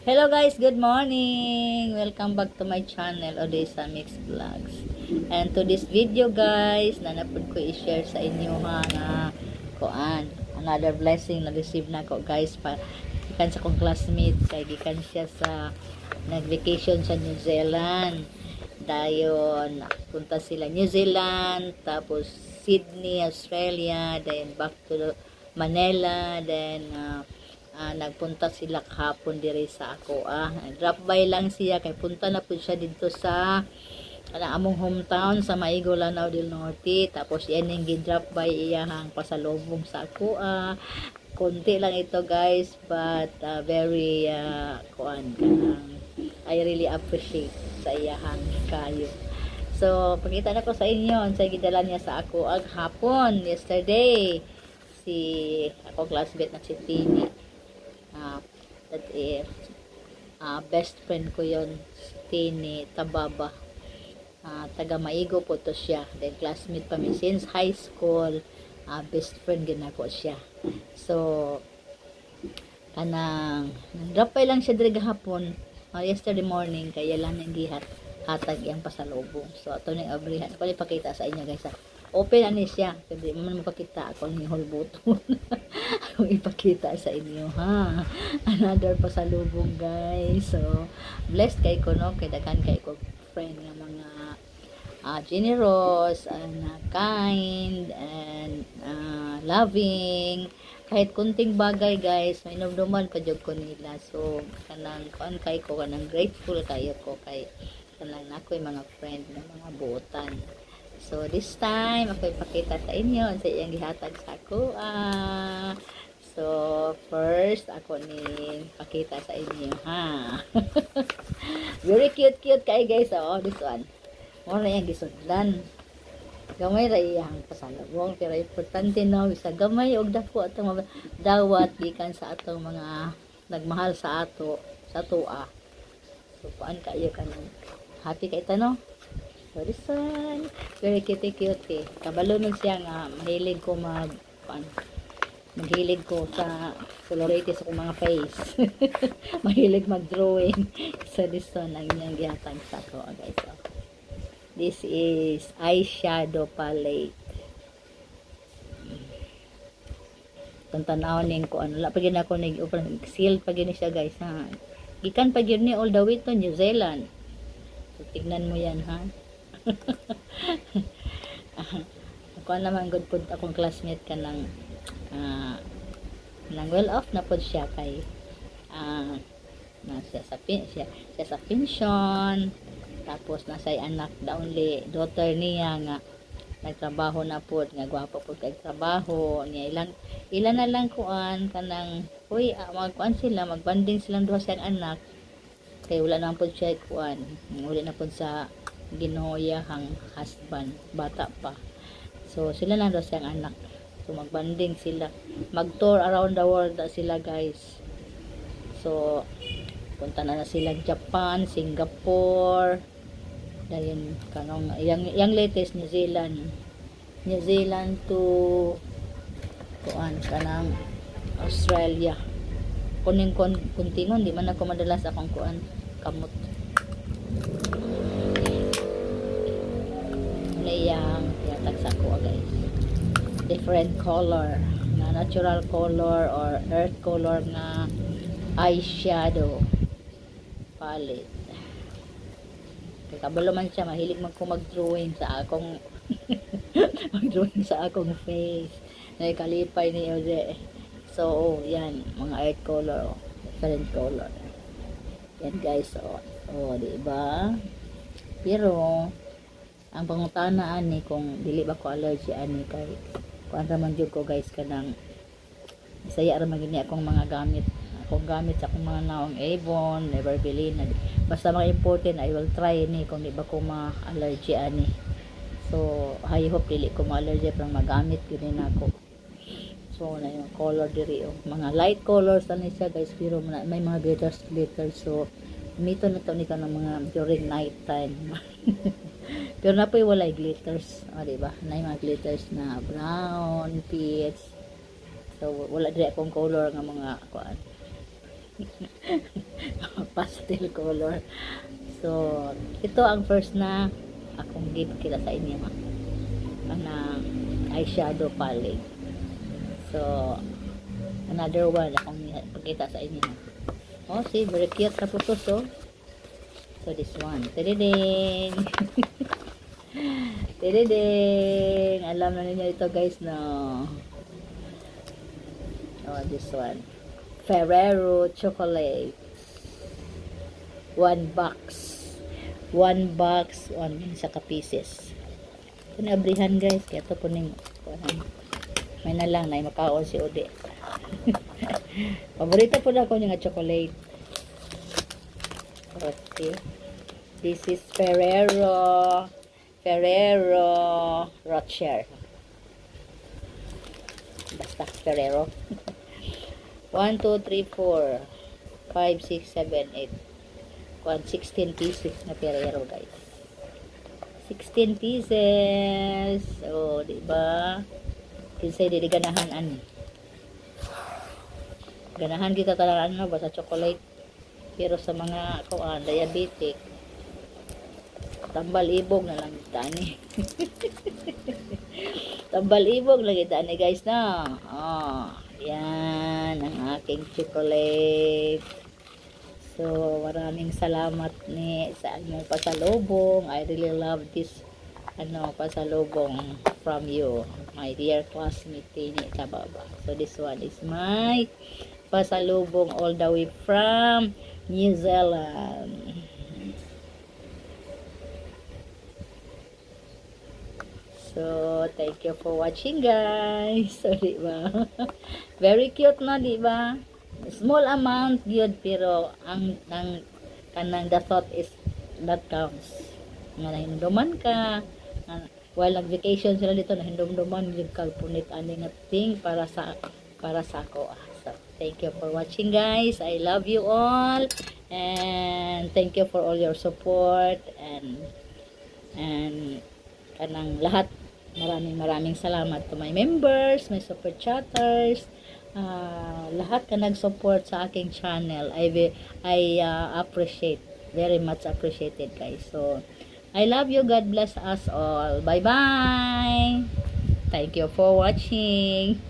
Hello guys, good morning! Welcome back to my channel, Odessa Mix Vlogs. And to this video guys, nanapod ko i-share sa inyo nga kuan, another blessing na receive na ko guys pa gikan sa kong classmate kay gikan siya sa nag-vacation sa New Zealand. Dayon punta sila New Zealand, tapos Sydney, Australia, then back to Manila, then nagpunta sila kahapon diri sa ako. Drop by lang siya kay punta na po siya dito sa among hometown sa Maigo, Lanao del Norte. Tapos yan yung gi-drop by iyahang pasalubong sa ako. Konti lang ito guys, but very kuan kanang I really appreciate sa iyahang kayo. So pakita na ko sa inyo sa gidala niya sa ako ag hapon yesterday. Si ako classmate na si Tini. That is best friend ko yon, Tini Tababa, taga Maigo po to siya. Then classmate pa mi since high school, best friend ginako siya. So kanang drop by lang siya diri gahapon, yesterday morning, kaya lang nang hatag yang pasalubong. So ato ning abrihan ko ipakita sa inyo guys. Open ani siya, pwede mo mapakita ako ni whole buton. Akong ipakita sa inyo ha. Another pasalubong guys. So blessed kay ko no, kay daghan kay ko friend nga mga generous and kind and loving. Kahit kunting bagay guys, may numduman pa jud ko nila. So kanang kuan kay ko, kanang grateful kayo ko kay kanang nakoy mga friend ng mga buotan. So this time ako ipakita sa inyo sa iyang gihatag sa ako. So first ako ni pakita sa inyo ha. Very cute kay guys. Oh, this one. Mo na yang gisudlan. Gamay ra iyang pasalubong, pero importante na sa gamay og dako atong dawat gikan sa atong mga nagmahal sa ato sa atoa. So paan kayo kanang happy kay tanong. So this one, very cute. Kabalo nun siya nga mahilig ko maghilig ko sa colorate sa akong mga face. Mahilig mag-drawing. So this one ang niyang gihatag sa ako guys. So, this is eyeshadow palette. Tantanawin ko ano, la pa gyud ako seal pa gyud siya guys ha. Gikan pa gyud ni all the way to New Zealand. So tignan mo yan ha. Ako naman good po akong classmate ka ng well off na po siya kay siya sa pension, tapos nasay anak, the only daughter niya nga nagtrabaho na po, nga gwapo po kay trabaho niya. Ilan na lang kuan kanang magkuan sila, magbanding silang duha siyang anak kay wala na po siya kuan, uli na po sa ginoyahang husband, bata pa. So sila lang daw siyang anak. So magbanding sila, mag-tour around the world sila guys. So punta na sila Japan, Singapore, dayon kanong yang latest New Zealand to kuan kanang Australia. Kuning kuntingon di man ako madalas akong kuan kamot. Yang yatag sa ko guys, different color na natural color or earth color na eyeshadow palette. Kay kabalo man siya, mahilig man ko mag-drawing sa akong mag-drawing sa akong face na kalipay ni Ode. So yan mga earth color, different color yan guys. Diba? Pero ang pangutana ani kung dili ba ko allergy ani kay kuan ra man jud ko guys kanang isaya ra magini akong mga gamit sa akong mga naong Avon, Everbelina, basta mga important I will try ni kung di ba ko ma-allergy ani. So I hope dili ko ma-allergy pero magamit gini nako. So na yung color diri mga light colors ani siya guys, pero may mga glitters. So mito na to ni kanang mga during night time. Pero na po walay glitters, diba? Na mga glitters na brown, peach. So wala dire akong color nga mga kuan. pastel color. So, ito ang first na akong gipakita sa inyo, ha. Ang eyeshadow palette. So, another one akong ipakita sa inyo. Oh, see, very cute na photos, oh. So, this one. Tadading! Tadading! Alam na ninyo ito, guys, no? Oh, this one. Ferrero chocolate. 1 box. 1 box, 1 sa pieces. Ito na abrihan, guys. Kaya ito po ning may na lang na makaon si Ode. Paborito po na ako yung chocolate. Okay. This is Ferrero Rocher. Basta Ferrero. 1, 2, 3, 4 5, 6, 7, 8 16 pieces na Ferrero, guys. 16 pieces. Oh, diba? Kinsay di ganahan ganahan kita talaga basta chocolate. Pero sa mga diabetic, tambal ibog na lang tani. Tambal ibog lagi tani, guys, na. Oh, yan ang aking chocolate. So, maraming salamat sa inyong pasalubong. I really love this pasalubong from you, my dear classmate sa baba. So, this one is my pasalubong all the way from New Zealand. So, thank you for watching, guys. So, diba? Very cute na, diba? Small amount, good, pero ang kanang the thought is that counts. Nga nahinduman ka, while nag-vacation sila dito, nahinduman yung kalpunit aning thing para sa ako. So, thank you for watching, guys. I love you all, and thank you for all your support, and kanang lahat. Maraming salamat to my members, my super chatters, lahat ka nag-support sa aking channel. I appreciate, very much appreciated, guys. So, I love you. God bless us all. Bye-bye. Thank you for watching.